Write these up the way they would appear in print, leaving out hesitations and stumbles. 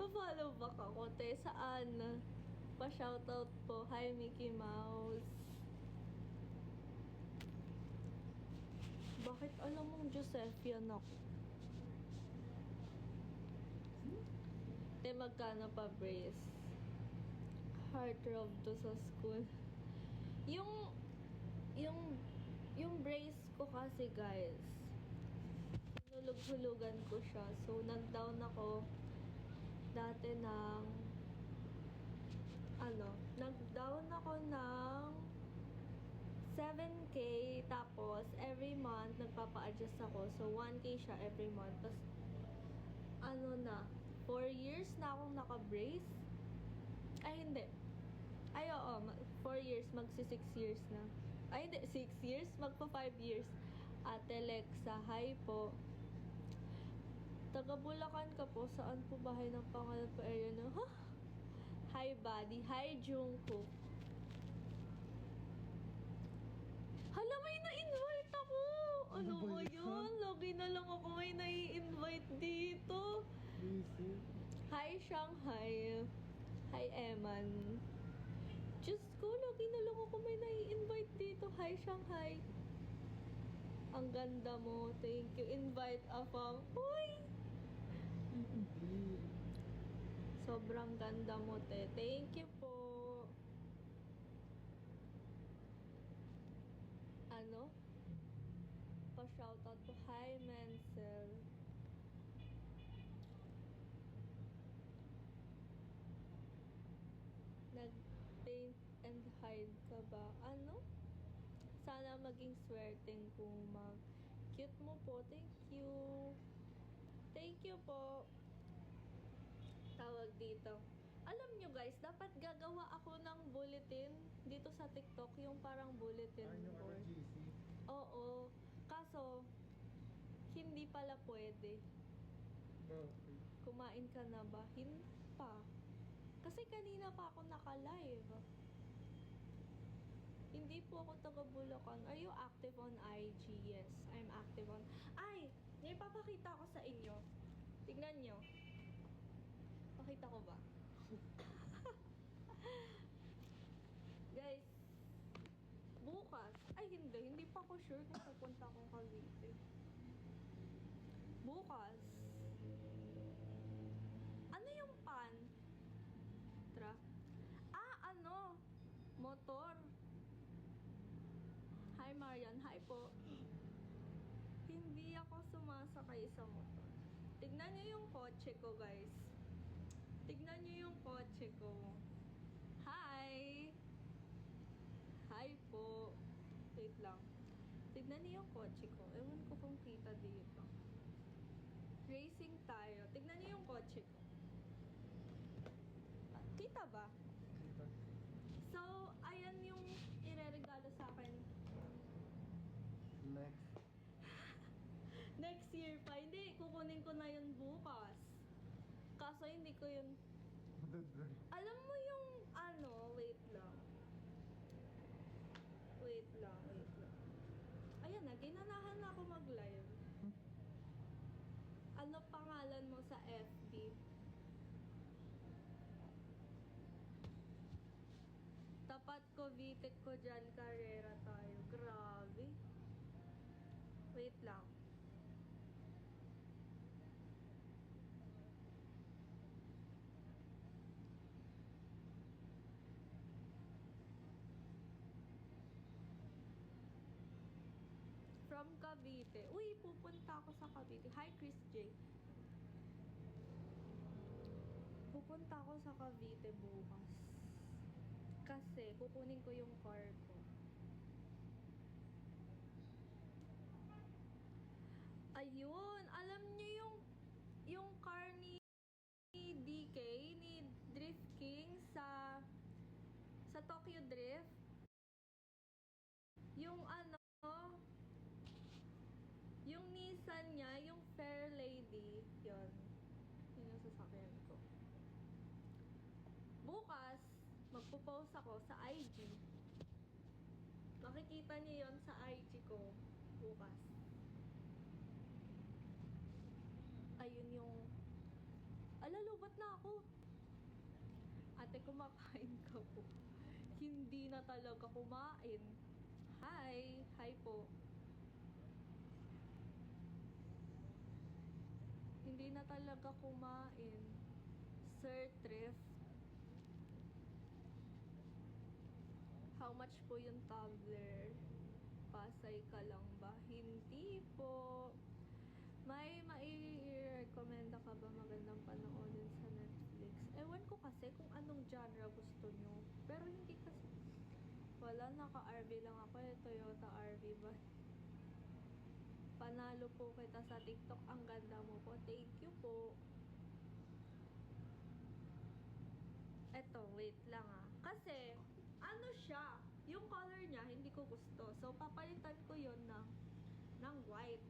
Magpa-follow back ako, te. Saan? Pa-shoutout po. Hi, Mickey Mouse. Bakit alam mong Joseph yan ako? Te, magkano pa brace? Heartthrob to sa school. Yung brace ko kasi, guys, hinulog-hulugan ko siya. So, nag-down ako dati ng nag-down ako ng 7K, tapos every month nagpapa-adjust ako. So 1K siya every month. Tapos 4 years na akong naka-brace. Ay, hindi. Ay, oo, 4 years, magsi 6 years na. Ay, hindi, 6 years, magpa 5 years. Ate Lexa, hi po. Taga Bulacan ka po. Saan po bahay ng pangalan po area na? Hi, buddy. Hi, Jungkook. Hala, may na-invite ako! Ano ba yun? Lagi na lang ako may nai-invite dito. Hi, Shanghai. Hi, Eman. Diyos ko, lagi na lang ako may nai-invite dito. Hi, Shanghai. Ang ganda mo. Thank you. Invite afam. Uy! Sobrang ganda mo, te. Thank you po. Pa-shoutout po. Hi, Mansell. Nag-paint and hide ka ba? Sana maging swerteng kumag. Cute mo po. Thank you. Thank you po. Tawag dito. Alam nyo, guys, dapat gagawa ako ng bulletin dito sa TikTok, yung parang bulletin board. RGC. Oo. Kaso, hindi pala pwede. Okay. Kumain ka na ba? Hindi pa. Kasi kanina pa ako naka-live. Hindi po ako taga Bulacan. Are you active on IG? Yes, I'm active on... Ay! May papakita ko sa inyo. Tignan nyo. Pakita ko ba? Guys, bukas. Ay, hindi pa ako sure kung pupunta akong Cavite. Bukas. Ano yung pan? Motor. Hi, Marian. Hi po. Hindi ako sumasakay sa motor. Tignan nyo yung kotse ko, guys. Tignan nyo yung kotse ko. Hi! Hi po. Wait lang. Tignan niyo yung kotse ko. Ewan ko kung kita dito. Racing tayo. Tignan niyo yung kotse ko. Kita ba? So, ayan yung ireregalo sa akin. Next year pa. Hindi, kukunin ko na yun bukas. Kaso hindi ko yun... Alam mo yung wait lang. Ayan na, ginanahan na ako mag-live. Ano pangalan mo sa FB? Tapat ko, Vitek ko dyan, karera tayo. Grabe. Wait lang. From Cavite. Uy, pupunta ako sa Cavite. Hi, Chris J. Pupunta ako sa Cavite bukas. Kasi, kukunin ko yung car ko. Ayun! Alam niyo yung car ni DK, ni Drift King sa Tokyo Drift? Yung yung Nissan niya, yung Fair Lady, yun yung sasakyan ko. Bukas, magpo-post ako sa IG. Makikita niyo yun sa IG ko bukas. Ayun yung... Alalo Ba't na ako? Ate, kumakain ka po. Hindi na talaga kumain. Hi! Hi po. Hindi na talaga kumain. Sir Thrift. How much po yung tumbler? Pasay ka lang ba? Hindi po. May mai-recommenda ka ba magandang panoorin sa Netflix? Ewan ko kasi kung anong genre gusto nyo. Pero hindi kasi... Wala, naka-RV lang ako eh. Toyota RV ba? Panalo po kita sa TikTok. Ang ganda mo po. Thank you po. Eto, wait lang ah. Kasi, ano siya? Yung color niya, hindi ko gusto. So, papalitan ko yon ng white.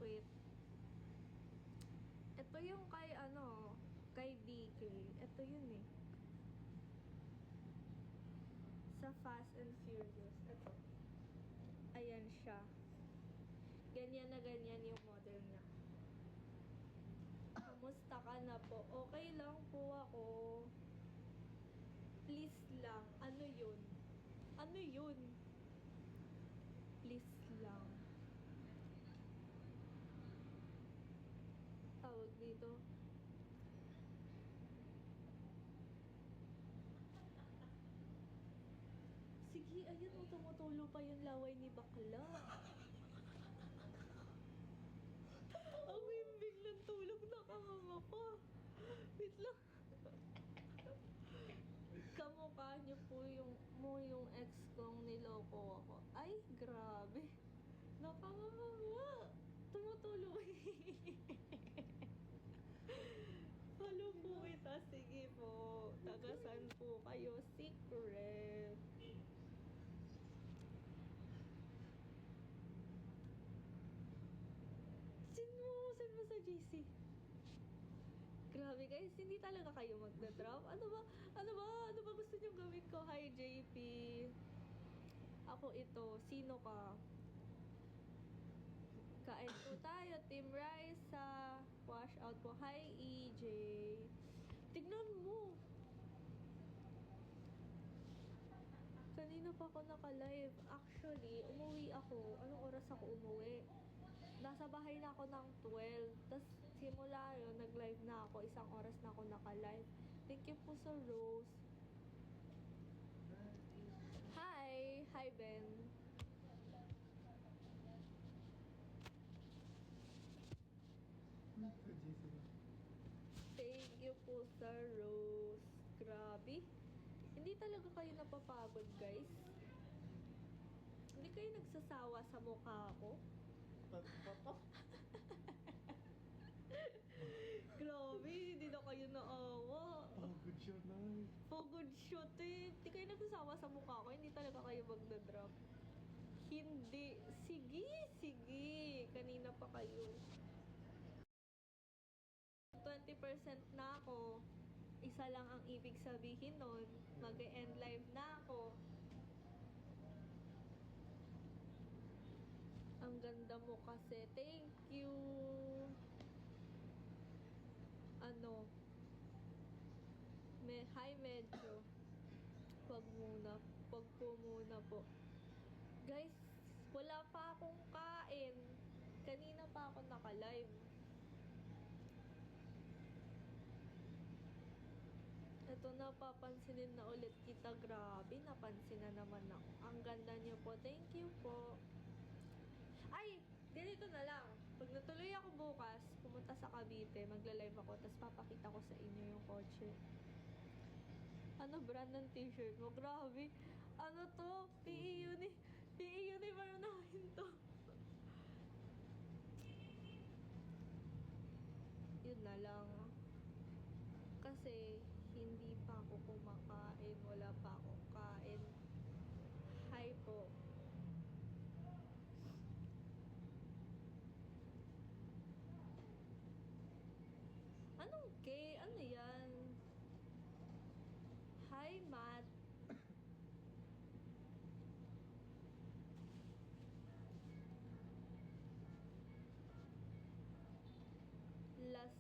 Wait. Ito yung kay kay DK. Ito yun eh. Sa Fast and Furious. Ito. Ayan siya. Ganyan na ganyan yung model niya. Kamusta ka na po? Okay lang po ako. Please lang. Ano yun? Ano yun? Please lang. Tawag dito. Sige, ayun o, tumutulo pa yung laway ni bakla. Ang biglang tulog, nakanganga pa. Wait lang. Kamukha niyo po yung ex kong niloko ako. Ay, grabe. Nakanganga. Tumutulo. Halo po kita. Sige po. Tagasan po kayo. Secret. Send mo sa GC. Grabe guys, hindi talaga kayo magda-drop. Ano ba gusto niyong gawin ko? Hi JP. Ako ito. Sino ka? Kain po tayo. Team Raisa. Wash out po. Hi EJ. Tignan mo. Kanina pa ako naka-live. Actually, umuwi ako. Anong oras ako umuwi? Nasa bahay na ako ng 12. Tapos simula yun, nag-live na ako. Isang oras na ako naka-live. Thank you po sa Rose. Hi! Hi, Ben. Sa GC ba? Thank you po sa Rose. Grabe. Hindi talaga kayo napapagod, guys. Hindi kayo nagsasawa sa mukha ko. Grabe, hindi na kayo naawa. Oh, good shot na. Pagod shot eh. Hindi kayo nagsasawa sa mukha ko. Hindi talaga kayo magdadrop. Hindi. Sige. Kanina pa kayo. 20% na ako. Isa lang ang ibig sabihin nun. Mag-end live na ako. Ang ganda mo kasi. Thank you. Hi medyo. Wag po muna po. Guys, wala pa akong kain. Kanina pa ako naka-live. Ito na, papansinin na ulit kita. Grabe, napansin na naman ako. Ang ganda niyo po. Thank you po. Ay, ganito na lang. Pag natuloy ako bukas, pumunta sa Cavite, magla-live ako, tapos papakita ko sa inyo yung kotse. Ano brand ng t-shirt mo? Grabe. Ano to? PE Uniform namin to. Yun na lang. Kasi, hindi pa ako kumakain. Wala pa akong kain. Hi po. Anong K? Ano yan? Hi, Matt. last